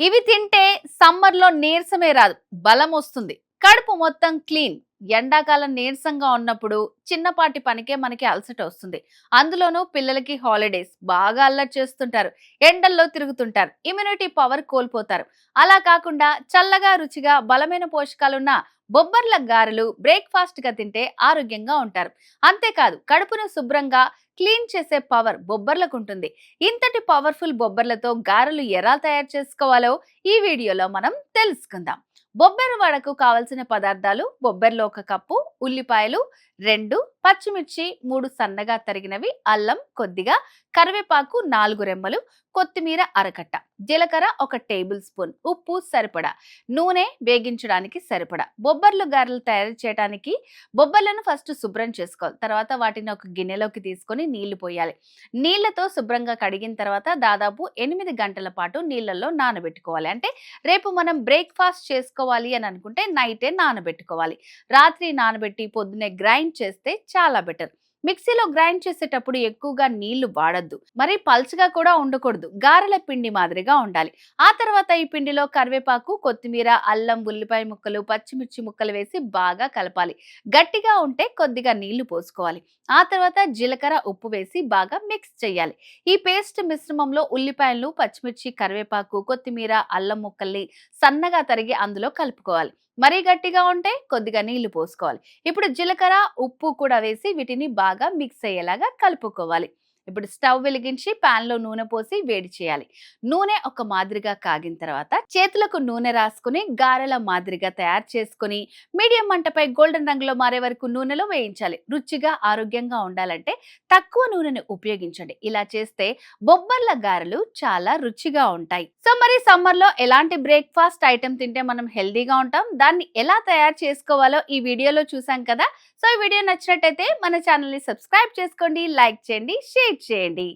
ఇవి తింటే సమ్మర్‌లో నీరసమే రాదు, బలం వస్తుంది. కడుపు మొత్తం క్లీన్. ఎండాకాలం నీరసంగా ఉన్నప్పుడు చిన్నపాటి పనికే మనకి అలసట వస్తుంది. అందులోనూ పిల్లలకి హాలిడేస్ బాగా అల్లరి చేస్తుంటారు. ఎండల్లో తిరుగుతుంటారు. ఇమ్యూనిటీ పవర్ కోల్పోతారు. అలా కాకుండా చల్లగా, రుచిగా, బలమైన పోషకాలున్న బొబ్బర్ల గారెలు బ్రేక్‌ఫాస్ట్‌గా తింటే ఆరోగ్యంగా ఉంటారు. అంతేకాదు కడుపును శుభ్రంగా క్లీన్ చేసే పవర్ బొబ్బర్లకుంటుంది. ఇంతటి పవర్ఫుల్ బొబ్బర్లతో గారెలు ఎలా తయారు చేసుకోవాలో ఈ వీడియోలో మనం తెలుసుకుందాం. బొబ్బెర వడకు కావలసిన పదార్థాలు: బొబ్బెర్లు 1 కప్పు, ఉల్లిపాయలు 2, పచ్చిమిర్చి 3 సన్నగా తరిగినవి, అల్లం కొద్దిగా, కరివేపాకు 4 రెమ్మలు, కొత్తిమీర అరకట్ట, జీలకర్ర 1 టేబుల్ స్పూన్, ఉప్పు సరిపడా, నూనె వేగించడానికి సరిపడా. బొబ్బర్లు గారెలు తయారు చేయడానికి బొబ్బర్లను ఫస్ట్ శుభ్రం చేసుకోవాలి. తర్వాత వాటిని ఒక గిన్నెలోకి తీసుకొని నీళ్లు పోయాలి. నీళ్లతో శుభ్రంగా కడిగిన తర్వాత దాదాపు 8 గంటల పాటు నీళ్లలో నానబెట్టుకోవాలి. అంటే రేపు మనం బ్రేక్‌ఫాస్ట్ చేసుకోవాలి అని అనుకుంటే నైటే నానబెట్టుకోవాలి. రాత్రి నానబెట్టి పొద్దున్నే గ్రైండ్ చేస్తే చాలా బెటర్. మిక్సీలో గ్రైండ్ చేసేటప్పుడు ఎక్కువగా నీళ్లు వాడొద్దు. మరి పల్చగా కూడా ఉండకూడదు. గారెల పిండి మాదిరిగా ఉండాలి. ఆ తర్వాత ఈ పిండిలో కరివేపాకు, కొత్తిమీర, అల్లం, ఉల్లిపాయ ముక్కలు, పచ్చిమిర్చి ముక్కలు వేసి బాగా కలపాలి. గట్టిగా ఉంటే కొద్దిగా నీళ్లు పోసుకోవాలి. ఆ తర్వాత జీలకర్ర, ఉప్పు వేసి బాగా మిక్స్ చేయాలి. ఈ పేస్ట్ మిశ్రమంలో ఉల్లిపాయలు, పచ్చిమిర్చి, కరివేపాకు, కొత్తిమీర, అల్లం ముక్కల్ని సన్నగా తరిగి అందులో కలుపుకోవాలి. మరీ గట్టిగా ఉంటే కొద్దిగా నీళ్లు పోసుకోవాలి. ఇప్పుడు జీలకర్ర, ఉప్పు కూడా వేసి వీటిని బాగా మిక్స్ అయ్యేలాగా కలుపుకోవాలి. ఇప్పుడు స్టవ్ వెలిగించి పాన్ లో నూనె పోసి వేడి చేయాలి. నూనె ఒక మాదిరిగా కాగిన తర్వాత చేతులకు నూనె రాసుకుని గారెల మాదిరిగా తయారు చేసుకుని మీడియం మంటపై గోల్డెన్ రంగులో మారే వరకు నూనెలో వేయించాలి. రుచిగా, ఆరోగ్యంగా ఉండాలంటే తక్కువ నూనెను ఉపయోగించండి. ఇలా చేస్తే బొబ్బర్ల గారెలు చాలా రుచిగా ఉంటాయి. సో మరి సమ్మర్ లో ఎలాంటి బ్రేక్‌ఫాస్ట్ ఐటెం తింటే మనం హెల్దీగా ఉంటాం, దాన్ని ఎలా తయారు చేసుకోవాలో ఈ వీడియోలో చూసాం కదా. సో ఈ వీడియో నచ్చినట్టయితే మన ఛానల్ ని సబ్స్క్రైబ్ చేసుకోండి, లైక్ చేయండి, షేర్ చేయండి.